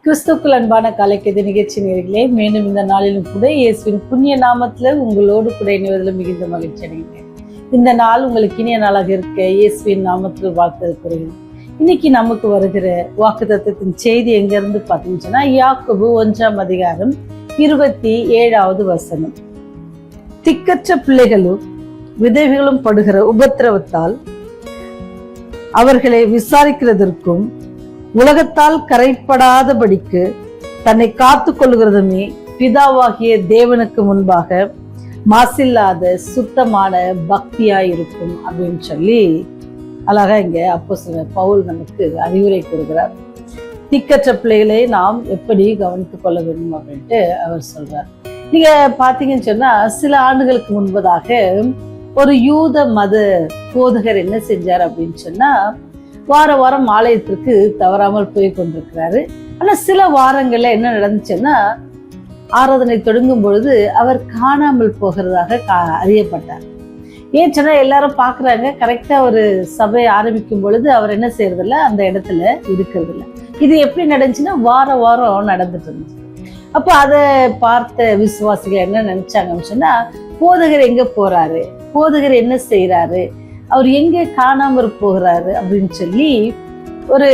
கிறிஸ்துக்குள் அன்பான காலைக்கெது நிகழ்ச்சி நேயர்களே, மேலும் இந்த நாளிலும் கூட இயேசுவின் புண்ணிய நாமத்துல உங்களோடு கூட இணைவதில் மிகுந்த மகிழ்ச்சி அடைகிறேன். இந்த நாள் உங்களுக்கு இனிய நாளாக இருக்க இயேசுவின் நாமத்தில் வாழ்த்து கூறுகிறேன். இன்னைக்கு நமக்கு வருகிற வாக்குத்தத்தத்தின் செய்தி எங்க இருந்து பார்த்தீங்கன்னா, யாக்கோபு 1:27 திக்கற்ற பிள்ளைகளும் விதவைகளும் படுகிற உபத்திரவத்தால் அவர்களை விசாரிக்கிறதற்கும் உலகத்தால் கரைப்படாதபடிக்கு தன்னை காத்து கொள்ளுகிறதுமே பிதாவாகிய தேவனுக்கு முன்பாக மாசில்லாத சுத்தமான பக்தியாயிருக்கும் அப்படின்னு சொல்லி அழகா இங்க அப்போஸ்தலர் பவுல் நமக்கு அறிவுரை கூறுகிறார். திக்கற்ற பிள்ளைகளை நாம் எப்படி கவனித்துக் கொள்ள வேண்டும் அப்படின்ட்டு அவர் சொல்றார். நீங்க பாத்தீங்கன்னு சொன்னா, சில ஆண்டுகளுக்கு முன்பதாக ஒரு யூத மத போதகர் என்ன செஞ்சார் அப்படின்னு சொன்னா, வாரம் ஆலயத்திற்கு தவறாமல் போய் கொண்டிருக்கிறாரு. ஆனா சில வாரங்கள்ல என்ன நடந்துச்சுன்னா, ஆராதனை தொடங்கும் பொழுது அவர் காணாமல் போகிறதாக அறியப்பட்டார். ஏன் சொன்னா, எல்லாரும் பாக்குறாங்க, கரெக்டா ஒரு சபையை ஆரம்பிக்கும் பொழுது அவர் என்ன செய்யறதில்ல, அந்த இடத்துல இருக்கிறது இல்லை. இது எப்படி நடந்துச்சுன்னா, வாரம் நடந்துட்டு இருந்துச்சு. அப்போ அதை பார்த்த விசுவாசிகள் என்ன நினைச்சாங்கன்னு சொன்னா, போதகர் எங்க போறாரு, போதகர் என்ன செய்யறாரு, அவர் எங்க காணாமற் போகிறாரு அப்படின்னு சொல்லி ஒரு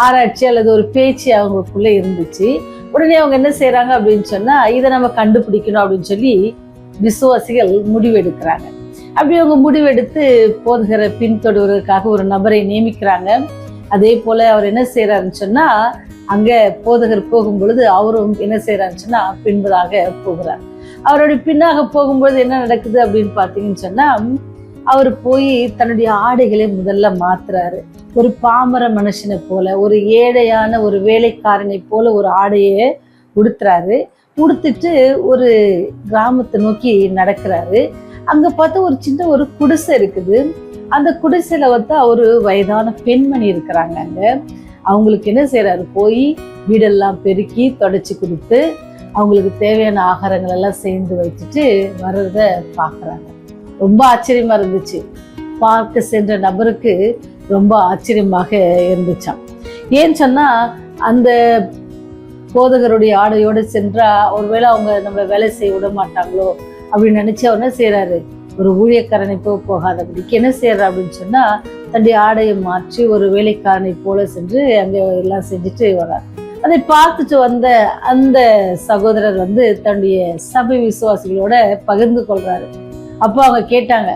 ஆராய்ச்சி அல்லது ஒரு பேச்சு அவங்களுக்குள்ள இருந்துச்சு. உடனே அவங்க என்ன செய்யறாங்க அப்படின்னு சொன்னா, இதை நம்ம கண்டுபிடிக்கணும் அப்படின்னு சொல்லி விசுவாசிகள் முடிவெடுக்கிறாங்க. அப்படி அவங்க முடிவெடுத்து போதகரை பின்தொடர்வதற்காக ஒரு நபரை நியமிக்கிறாங்க. அதே போல அவர் என்ன செய்யறாருன்னு சொன்னா, அங்க போதகர் போகும் பொழுது அவரும் என்ன செய்யறாருன்னு சொன்னா பின்பதாக போகிறார். அவருடைய பின்னாக போகும்பொழுது என்ன நடக்குது அப்படின்னு பாத்தீங்கன்னு சொன்னா, அவர் போய் தன்னுடைய ஆடைகளை முதல்ல மாத்துறாரு. ஒரு பாமர மனுஷனை போல, ஒரு ஏழையான ஒரு வேலைக்காரனை போல ஒரு ஆடையை உடுத்துறாரு. உடுத்துட்டு ஒரு கிராமத்தை நோக்கி நடக்கிறாரு. அங்க பார்த்தா ஒரு சின்ன ஒரு குடிசை இருக்குது. அந்த குடிசையில வந்து ஒரு வயதான பெண்மணி இருக்கிறாங்க. அங்க அவங்களுக்கு என்ன செய்யறாரு, போய் வீடெல்லாம் பெருக்கி தொடச்சி கொடுத்து அவங்களுக்கு தேவையான ஆகாரங்கள் எல்லாம் சேர்ந்து வச்சுட்டு வர்றத பாக்குறாங்க. ரொம்ப ஆச்சரியமா இருந்துச்சு. பார்க்க சென்ற நபருக்கு ரொம்ப ஆச்சரியமாக இருந்துச்சாம். ஏன்னு சொன்னா, அந்த போதகருடைய ஆடையோடு சென்றா ஒருவேளை அவங்க நம்மளை வேலை செய்ய விட மாட்டாங்களோ அப்படின்னு நினைச்சு அவர் என்ன செய்யறாரு, ஒரு ஊழியக்காரனை போகாதபடிக்கு என்ன செய்யறாரு அப்படின்னு சொன்னா, தன்னுடைய ஆடையை மாற்றி ஒரு வேலைக்காரனை போல சென்று அங்க எல்லாம் செஞ்சுட்டு வர்றாரு. அதை பார்த்துட்டு வந்த அந்த சகோதரர் வந்து தன்னுடைய சபை விசுவாசிகளோட பகிர்ந்து கொள்றாரு. அப்போ அவங்க கேட்டாங்க,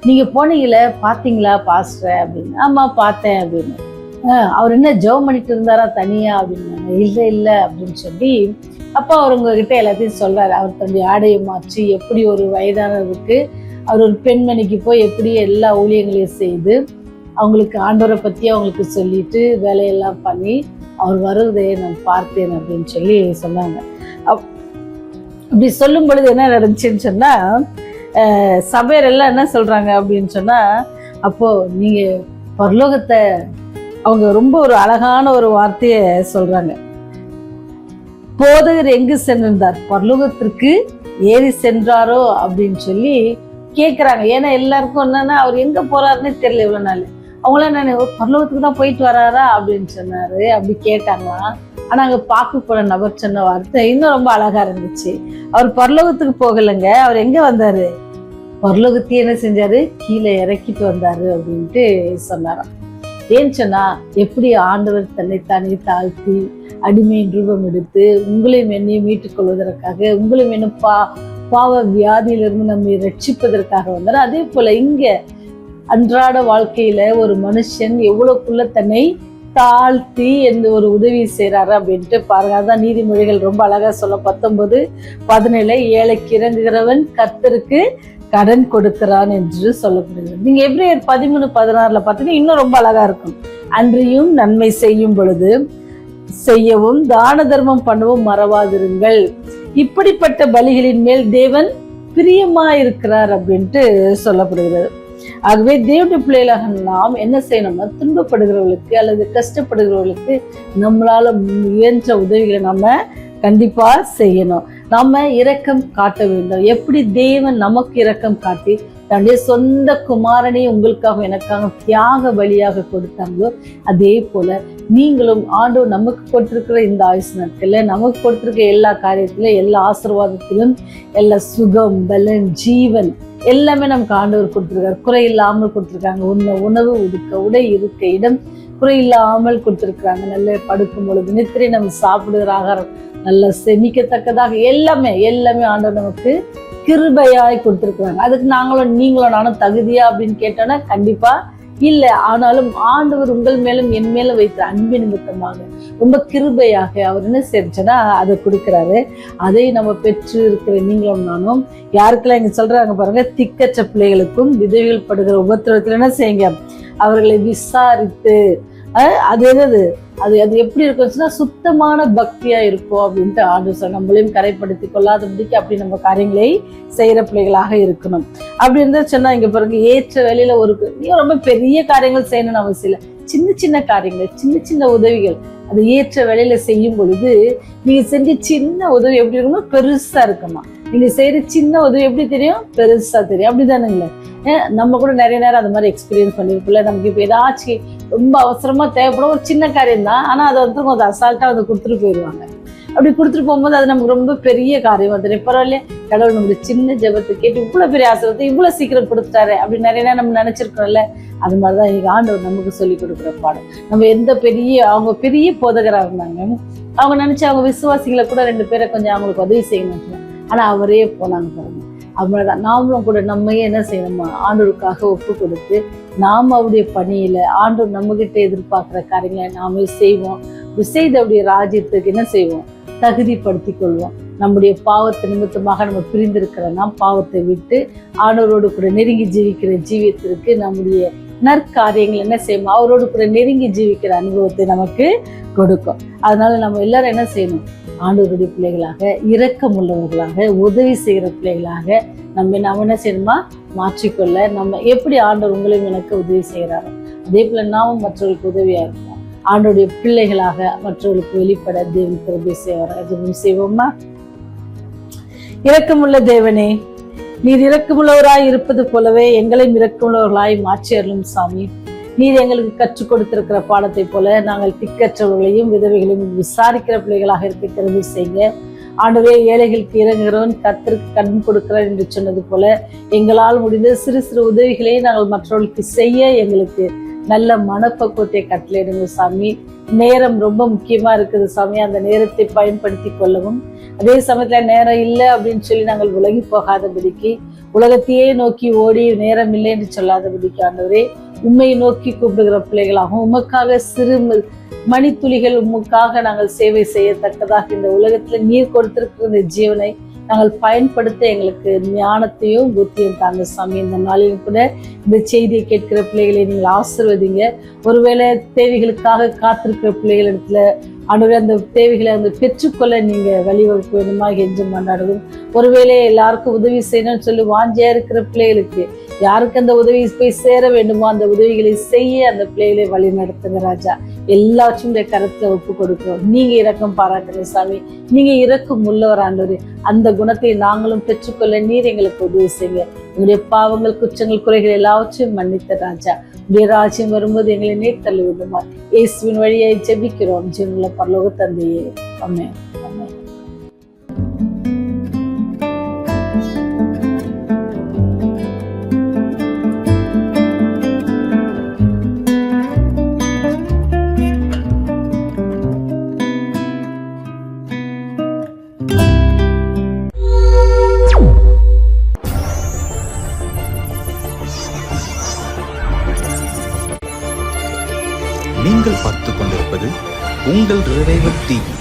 நீங்க போனீங்கள பாத்தீங்களா பாஸ்டர் அப்படின்னு. ஆமா பார்த்தேன் அப்படின்னு. அவர் என்ன ஜெபம் பண்ணிட்டு இருந்தாரா தனியா அப்படின்னாங்க. இல்ல அப்படின்னு சொல்லி அப்போ அவர் உங்ககிட்ட எல்லாத்தையும் சொல்றாரு. அவர் தன்னுடைய ஆடையை மாற்றி எப்படி ஒரு வயதானவருக்கு அவர் ஒரு பெண்மணிக்கு போய் எப்படி எல்லா ஊழியங்களையும் செய்து அவங்களுக்கு ஆண்டவரை பத்தி அவங்களுக்கு சொல்லிட்டு வேலையெல்லாம் பண்ணி அவர் வருவதை நான் பார்த்தேன் அப்படின்னு சொல்லி சொன்னாங்க. அப்படி சொல்லும் பொழுது என்ன நடந்துச்சுன்னு சொன்னா, சபையர் எல்லாம் என்ன சொல்றாங்க அப்படின்னு சொன்னா, அப்போ நீங்க பரலோகத்தை, அவங்க ரொம்ப ஒரு அழகான ஒரு வார்த்தைய சொல்றாங்க. போதகர் எங்கு சென்றிருந்தார், பரலோகத்திற்கு ஏறி சென்றாரோ அப்படின்னு சொல்லி கேட்குறாங்க. ஏன்னா எல்லாருக்கும் என்னன்னா, அவர் எங்க போறாருன்னு தெரியல இவ்வளவு நாள். அவங்களாம் என்ன பரலோகத்துக்கு தான் போயிட்டு வராரா அப்படின்னு சொன்னாரு. அப்படி கேட்டாங்களாம். ஆனா அங்க பார்க்க போன நபர் சொன்ன வார்த்தை இன்னும் ரொம்ப அழகா இருந்துச்சு. அவர் பரலோகத்துக்கு போகலைங்க, அவர் எங்க வந்தாரு, பரலோகத்தையே என்ன செஞ்சாரு, கீழே இறக்கிட்டு வந்தாரு அப்படின்ட்டு சொன்னாராம். ஏன்னு சொன்னா, எப்படி ஆண்டவர் தன்னைத்தானே தாழ்த்தி அடிமையின் ரூபம் எடுத்து உங்களையும் என்னையும் மீட்டுக் கொள்வதற்காக, உங்களையும் என்ன பாவ வியாதியிலிருந்து நம்மை ரட்சிப்பதற்காக வந்தாரு. அதே போல இங்க அன்றாட வாழ்க்கையில ஒரு மனுஷன் எவ்வளவுக்குள்ள தன்னை தாழ்த்தி எந்த ஒரு உதவி செய்யறாரு அப்படின்ட்டு பாருங்க. அதான் நீதிமொழிகள் ரொம்ப அழகா சொல்ல 19:17 ஏழைக்கு இறங்குகிறவன் கர்த்தருக்கு கடன் கொடுக்கிறான் என்று சொல்லப்படுகிறது. நீங்க எபிரேயர் 13:16 பார்த்தீங்கன்னா இன்னும் ரொம்ப அழகா இருக்கும். அன்றியும் நன்மை செய்யும் பொழுது செய்யவும் தான தர்மம் பண்ணவும் மறவாதிருங்கள், இப்படிப்பட்ட பலிகளின் மேல் தேவன் பிரியமாயிருக்கிறார் அப்படின்ட்டு சொல்லப்படுகிறது. ஆகவே தேவனுடைய பிள்ளைகளாக நாம் என்ன செய்யணும்னா, துன்பப்படுகிறவர்களுக்கு அல்லது கஷ்டப்படுகிறவர்களுக்கு நம்மளால முயன்ற உதவிகளை நம்ம கண்டிப்பா செய்யணும். நாம இரக்கம் காட்ட வேண்டும். எப்படி தேவன் நமக்கு இரக்கம் காட்டி தன்னுடைய சொந்த குமாரனை உங்களுக்காக எனக்காக தியாக பலியாக கொடுத்தாங்களோ அதே போல நீங்களும் ஆண்டவர் நமக்கு கொடுத்திருக்கிற இந்த ஆயுசு நாட்கள்ல நமக்கு கொடுத்திருக்கிற எல்லா காரியத்திலும் எல்லா ஆசீர்வாதத்திலும் எல்லா சுகம் பலன் ஜீவன் எல்லாமே நமக்கு ஆண்டவர் கொடுத்திருக்காரு. குறை இல்லாமல் கொடுத்திருக்காங்க. உணவு உடுக்க உடை இருக்க இடம் குறை இல்லாமல் கொடுத்திருக்கிறாங்க. நல்ல படுக்கும் பொழுது நித்திரை நம்ம சாப்பிடுகிற ஆகாரம் நல்ல செமிக்கத்தக்கதாக எல்லாமே ஆண்டவர் நமக்கு கிருபையாய் கொடுத்திருக்கிறாங்க. அதுக்கு நீங்களும் நானும் தகுதியா அப்படின்னு கேட்டோன்னா கண்டிப்பா இல்லை. ஆனாலும் ஆண்டவர் உங்கள் மேலும் என் மேலும் வைத்த அன்பு நிமித்தமாக ரொம்ப கிருபையாக அவர் என்ன செஞ்சனா அதை கொடுக்குறாரு. அதை நம்ம பெற்று இருக்கிற நீங்களும் நானும் யாருக்கெல்லாம் இங்க சொல்றாங்க பாருங்க, திக்கற்ற பிள்ளைகளுக்கும் விதவைகள் படுகிற உபத்திரவத்தில் என்ன செய்யுங்க, அவர்களை விசாரித்து அது அது எப்படி இருக்கும்னா சுத்தமான பக்தியா இருக்கும் அப்படின்ட்டு ஆண்டு சொல்ல. நம்மளையும் கரைப்படுத்தி கொள்ளாதபடிக்கு அப்படி நம்ம காரியங்களை செய்யற பிள்ளைகளாக இருக்கணும். அப்படி இருந்தா சொன்னா இங்க பாருங்க, ஏற்ற வேலையில ரொம்ப பெரிய காரியங்கள் செய்யணும்னு அவசியம் இல்லை. சின்ன சின்ன காரியங்கள், சின்ன சின்ன உதவிகள் அது ஏற்ற வேலையில செய்யும் பொழுது நீங்க செஞ்ச சின்ன உதவி எப்படி இருக்குமோ பெருசா இருக்குமா. நீங்க செய்யற சின்ன உதவி எப்படி தெரியும், பெருசா தெரியும். அப்படிதானுங்களே, நம்ம கூட நிறைய நேரம் அந்த மாதிரி எக்ஸ்பீரியன்ஸ் பண்ணிருக்கோம்ல. நமக்கு இப்போ ஏதாச்சும் ரொம்ப அவசரமா தேவைப்படும் ஒரு சின்ன காரியம் தான், ஆனா அதை வந்து கொஞ்சம் அசால்ட்டா வந்து கொடுத்துட்டு போயிடுவாங்க. அப்படி கொடுத்துட்டு போகும்போது அது நமக்கு ரொம்ப பெரிய காரியமா தெரியும். பரவாயில்ல, கடவுள் நம்மளுடைய சின்ன ஜெபத்தை கேட்டு இவ்வளவு பெரிய ஆசீர்வாதத்தை இவ்வளவு சீக்கிரம் கொடுத்துட்டாரு அப்படின்னு நிறைய நேரம் நம்ம நினைச்சிருக்கோம்ல. அது மாதிரிதான் இன்னைக்கு ஆண்டவர் நமக்கு சொல்லி கொடுக்குற பாடம். நம்ம அவங்க பெரிய போதகராக இருந்தாங்க, அவங்க நினைச்சு அவங்க விசுவாசிகளை கூட 2 பேரை கொஞ்சம் அவங்களுக்கு உதவி செய்யணும். ஆனா அவரே போனாங்க பாருங்க. அவ்வளவுதான் நாமளும் கூட நம்மையே என்ன செய்யணுமா, ஆண்டவருக்காக ஒப்பு கொடுத்து நாம் அவருடைய பணியில ஆண்டவர் நம்ம கிட்ட எதிர்பார்க்கிற காரியங்களை நாமே செய்வோம். செய்து அவருடைய ராஜ்யத்துக்கு என்ன செய்வோம், தகுதிப்படுத்திக் கொள்வோம். நம்முடைய பாவத்தை நிமித்தமாக நம்ம பிரிந்திருக்கிற நாம் பாவத்தை விட்டு ஆண்டவரோடு கூட நெருங்கி ஜீவிக்கிற ஜீவியத்திற்கு நம்முடைய நற்காரியங்கள் என்ன செய்யணும், அவரோடு கூட நெருங்கி ஜீவிக்கிற அனுபவத்தை நமக்கு கொடுக்கும். அதனால நம்ம எல்லாரும் என்ன செய்யணும், ஆண்டவருடைய பிள்ளைகளாக, இரக்கம் உள்ளவர்களாக, உதவி செய்கிற பிள்ளைகளாக நம்ம என்ன செய்யணுமா மாற்றிக்கொள்ள. நம்ம எப்படி ஆண்டவர் உங்களையும் எனக்கு உதவி செய்கிறாரோ அதே போல நாமும் மற்றவர்களுக்கு உதவியா இருப்போம். ஆண்டவருடைய பிள்ளைகளாக மற்றவர்களுக்கு வெளிப்பட தேவனுக்கு உதவி செய்வார். செய்வோமா? இரக்கமுள்ள தேவனே, நீர் இரக்கமுள்ளவராய் இருப்பது போலவே எங்களையும் இரக்கமுள்ளவர்களாய் மாற்றி அருளும் சாமி. நீர் எங்களுக்கு கற்றுக் கொடுத்திருக்கிற பாடத்தை போல நாங்கள் திக்கற்றவர்களையும் விதவைகளையும் விசாரிக்கிற பிள்ளைகளாக இருக்கிறது செய்ய. ஆண்டவரே, ஏழைகளுக்கு இறங்குகிறவன் கர்த்தருக்கு கண் கொடுக்கிறார் என்று சொன்னது போல எங்களால் முடிந்த சிறு சிறு உதவிகளை நாங்கள் மற்றவர்களுக்கு செய்ய எங்களுக்கு நல்ல மனப்பக்குவத்தை கட்டளையிடுங்க சாமி. நேரம் ரொம்ப முக்கியமா இருக்குது சாமி. அந்த நேரத்தை பயன்படுத்தி கொள்ளவும், அதே சமயத்துல நேரம் இல்லை அப்படின்னு சொல்லி நாங்கள் விலகி போகாதபடிக்கு, உலகத்தையே நோக்கி ஓடி நேரம் இல்லை என்று சொல்லாதபடிக்கு ஆண்டவரே, உண்மையை நோக்கி கூப்பிடுகிற பிள்ளைகளாகவும் உமக்காக சிறு மணித்துளிகள் உமக்காக நாங்கள் சேவை செய்யத்தக்கதாக இந்த உலகத்துல நீர் கொடுத்திருக்கிற இந்த ஜீவனை நாங்கள் பயன்படுத்த எங்களுக்கு ஞானத்தையும் புத்தியும் தாங்க சாமி. இந்த நாளிலும் கூட இந்த செய்தியை கேட்கிற பிள்ளைகளை நீங்கள் ஆசீர்வதிங்க. ஒருவேளை தேவைகளுக்காக காத்திருக்கிற பிள்ளைகளிடத்துல ஆண்டவரே அந்த தேவைகளை பெற்றுக்கொள்ள நீங்க வழிவகுக்க வேணுமா என்று மன்றாடுவோம். ஒருவேளை எல்லாருக்கும் உதவி செய்யணும்னு சொல்லி வாஞ்சியா இருக்கிற பிள்ளைகளுக்கு யாருக்கு அந்த உதவி போய் சேர வேண்டுமோ அந்த உதவிகளை செய்ய அந்த பிள்ளைகளை வழி நடத்துங்க ராஜா. எல்லாச்சும் கருத்துல ஒப்பு கொடுக்கிறோம். நீங்க இரக்கம் பாராட்டுங்க சாமி. நீங்க இரக்கம் உள்ளவர் ஆண்டவரே. அந்த குணத்தை நாங்களும் பெற்றுக்கொள்ள நீர் எங்களுக்கு உதவி செய்யுங்க. உங்களுடைய பாவங்கள் குற்றங்கள் குறைகள் எல்லாவற்றையும் மன்னித்த ராஜா. உடைய ராஜ்யம் வரும்போது எங்களை நீர் தள்ளி விடுமா. இயேசுவின் வழியை ஜெபிக்கிறோம் ஜீவனுள்ள பரலோக தந்தையே. ஆமென். நீங்கள் பார்த்துக் கொண்டிருப்பது உங்கள் ரிவைவல் டிவி.